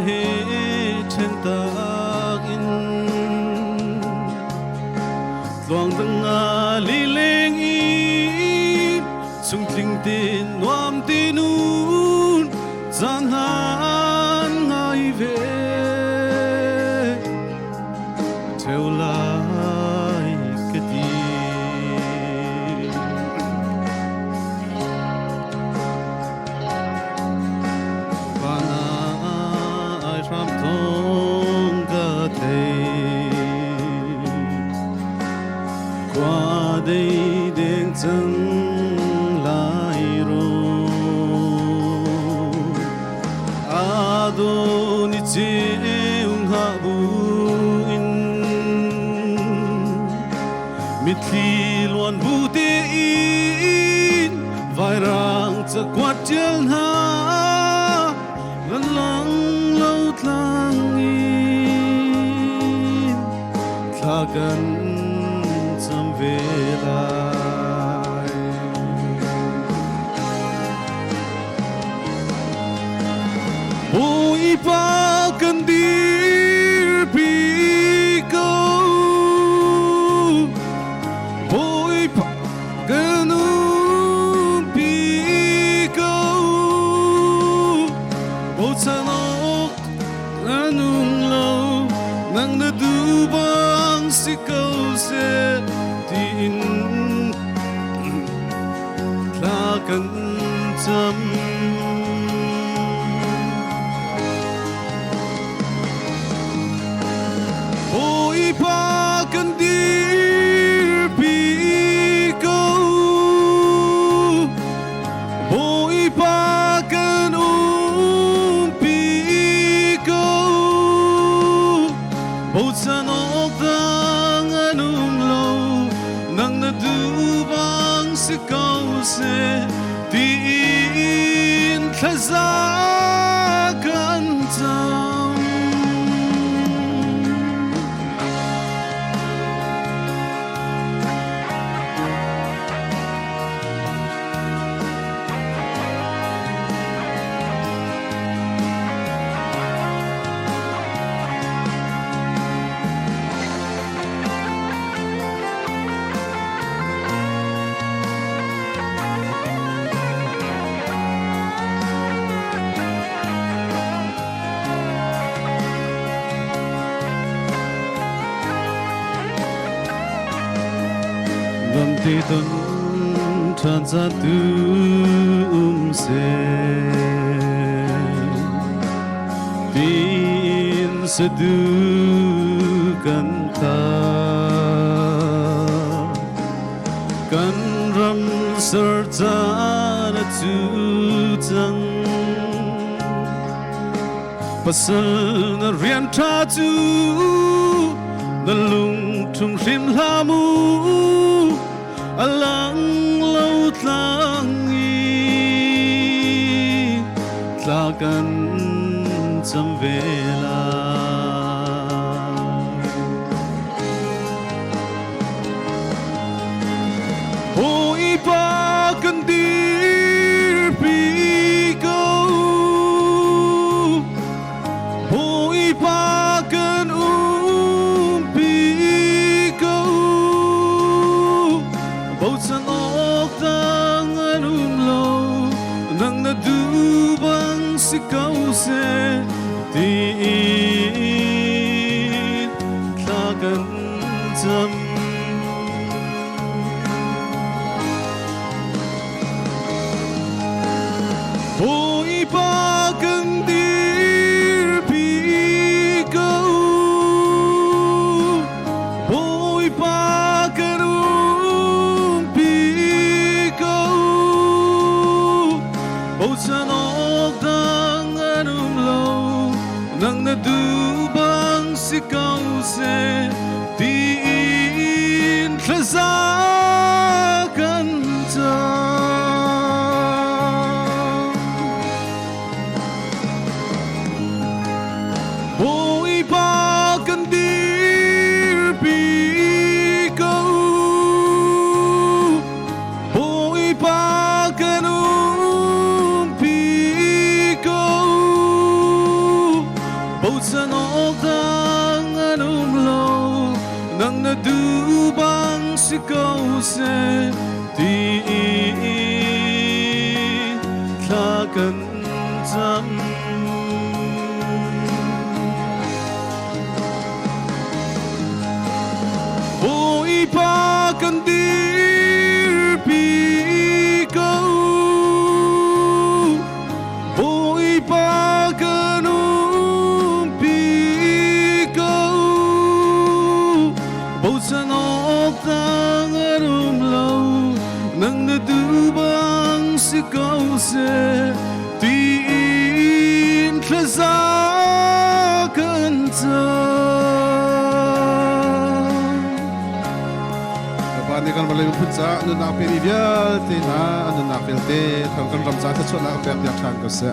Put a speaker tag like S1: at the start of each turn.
S1: he chen ta in Loang dang a li leng in Sung ting tin nuam tin un Zang han ngai ve Theo lai ke ti Vana ai ram thong ka te Qua đây đen chân lại rồi Adoni cheung ha buin mit thi luan bu te in vai rang cha quat chel ha lan lang lâu tlang in tha kan cham ve lai oi pa kan dir pi ko oi pa kan pi ko o chanok anung lo nang na du bang si ko se tin la kan cham oi pa kan dir pi ko oi pa kan pi ko bo chanok dang anung lo nang na du bang si ko se tin thaza kan cham Ngam te ton chan sa tu se Tin sa du kan ta Kan ram sar ta na tu tang Pasal na rian ta tu Na lung tung rim la mu Alang lâu tlang i Tlakan cham ve lai oi pa kan dir pi ko oi pa kan pi ko Bầu chân ốc đang anum lâu nang na du bang si kau se tin tha kan cham oi pa kan dir pi ko oi pa kan Bầu chanok dang anum lo nang na du bang si kau se tin thaza kan cham oi pa kan dir pi ko oi pa kan pi ko se ti tha kan jam oi pa kan dir pi ko oi pa kan pi ko bo san ok tang arum lo nang na du bang si ko se ti in tlaza kan ta
S2: Pani kan balai putsa nu nak peri bial te na anu nak pelte thang kan ramza ta chona pek yak than ko se